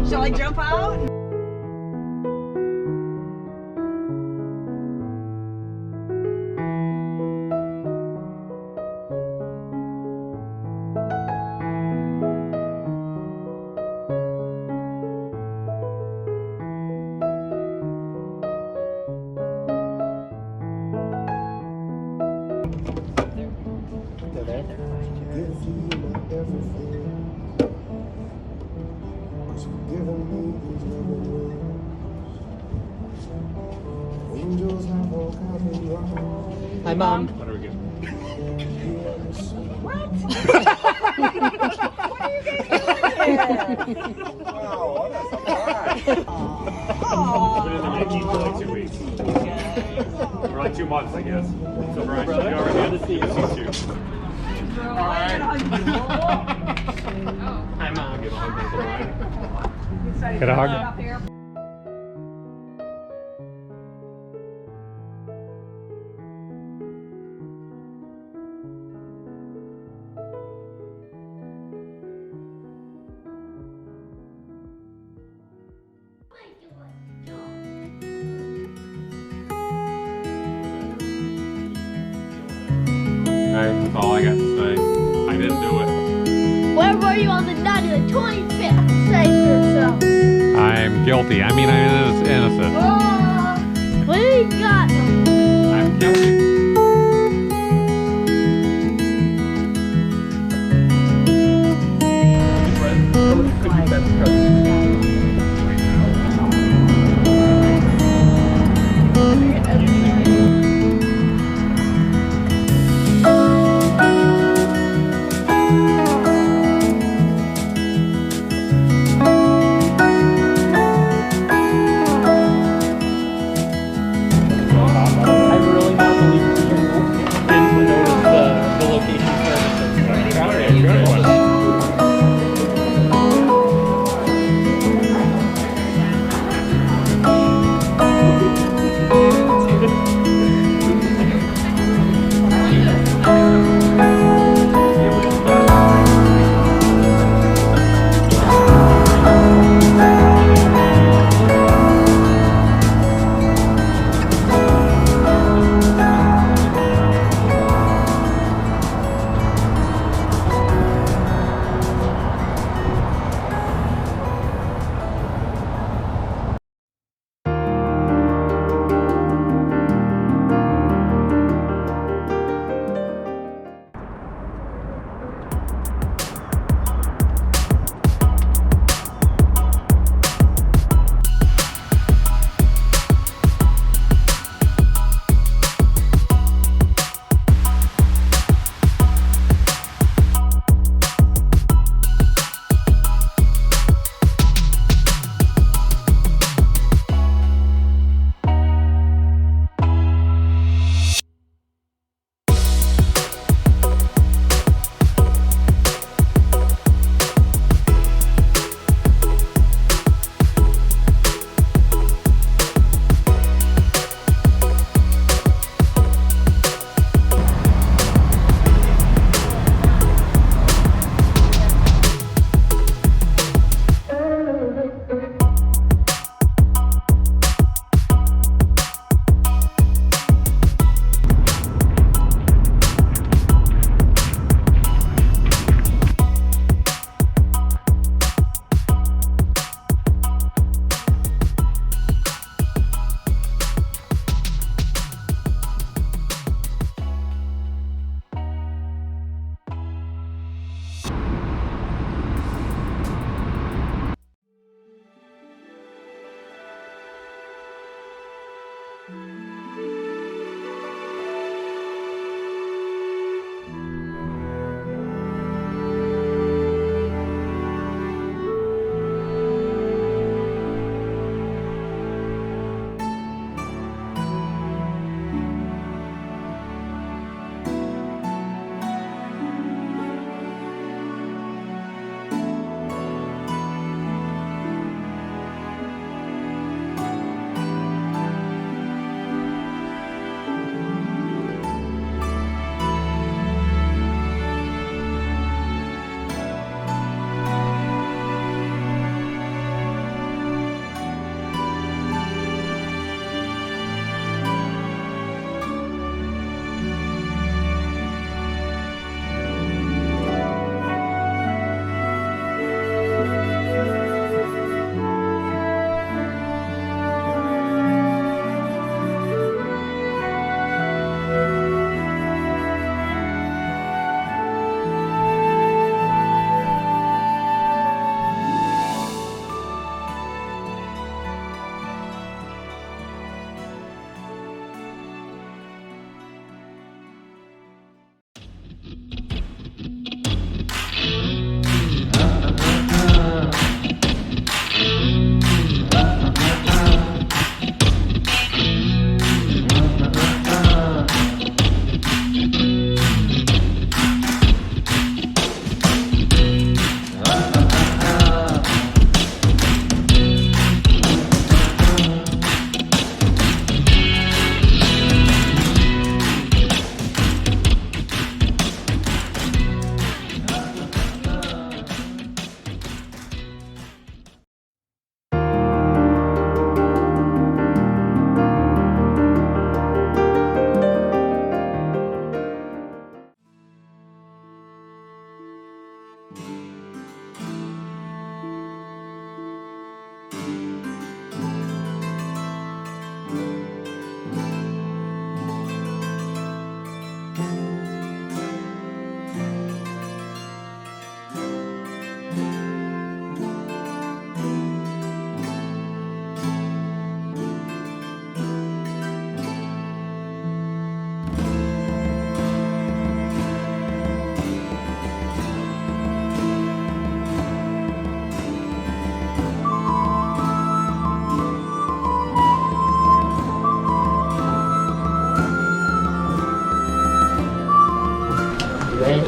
Shall I jump out? Hi, Mom. What are we getting? What? What are you guys doing here? Wow, what a surprise! Been in the making for like 2 weeks. Or like 2 months, I guess. So Brian, should we already Good to see you. Alright. Hi, Mom. Give a hug to Brian. Get a hug. Alright, that's all I got to say. I didn't do it. Where were you on the night of the 25th? Say for yourself. I'm guilty. I mean, I'm innocent. We got them. I'm guilty.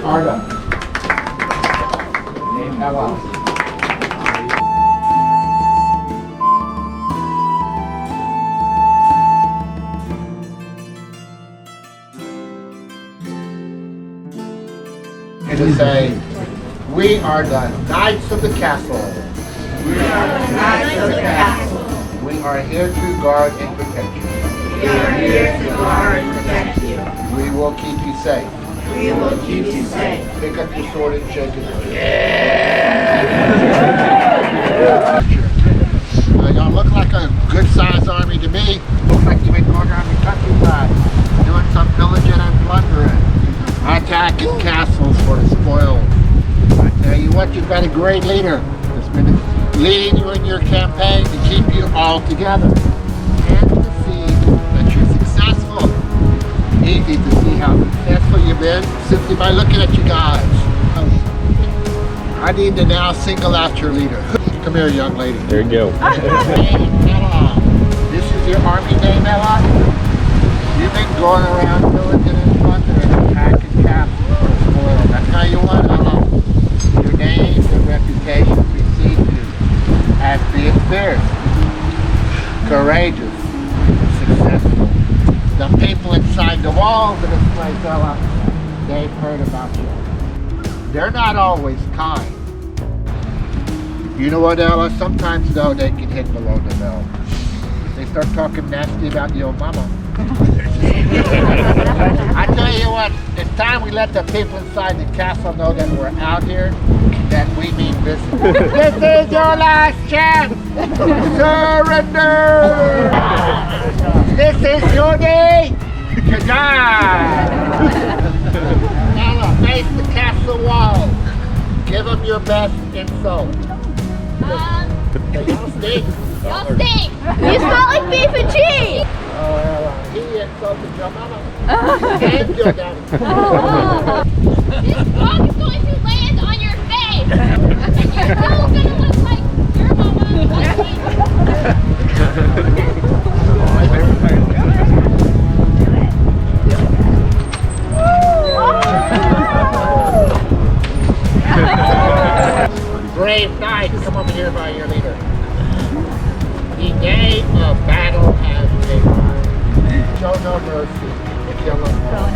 Carta. Name Ella. And to say, we are the Knights of the Castle. We are the Knights of the Castle. We are here to guard and protect you. We are here to guard and protect you. We will keep you safe. We will keep you safe. Pick up your sword and shake it. Y'all look like a good-sized army to me. Looks like you've been going around the countryside, doing some pillaging and plundering, attacking castles for the spoils. I tell you what, you've got a great leader that's been leading you in your campaign to keep you all together. And to see that you're successful. Easy to see how successful you've been simply by looking at you guys. I need to now single out your leader. Come here, young lady. There you go. Ella. This is your army name, Ella? You've been going around pillaging and plundering, attacking castles for spoil. That's how you want, Ella. Your name and reputation precede you as being fierce, courageous, successful. The people inside the walls of this place, Ella, they've heard about you. They're not always kind. You know what, Ella? Sometimes, though, they can hit below the belt. They start talking nasty about your mama. I tell you what, it's time we let the people inside the castle know that we're out here, that we mean business. This is your last chance! Surrender! This is your day to die! Ella, face the castle wall. Give them your best insult. Y'all stink. Y'all stink. You smell like beef and cheese. Oh, Ella, he insulted your mama. And your daddy. This frog is going to land on your face. And you're still going to look like your mama. Brave knight, come over here by your leader. The day of battle has begun. Show no mercy. Kill them all.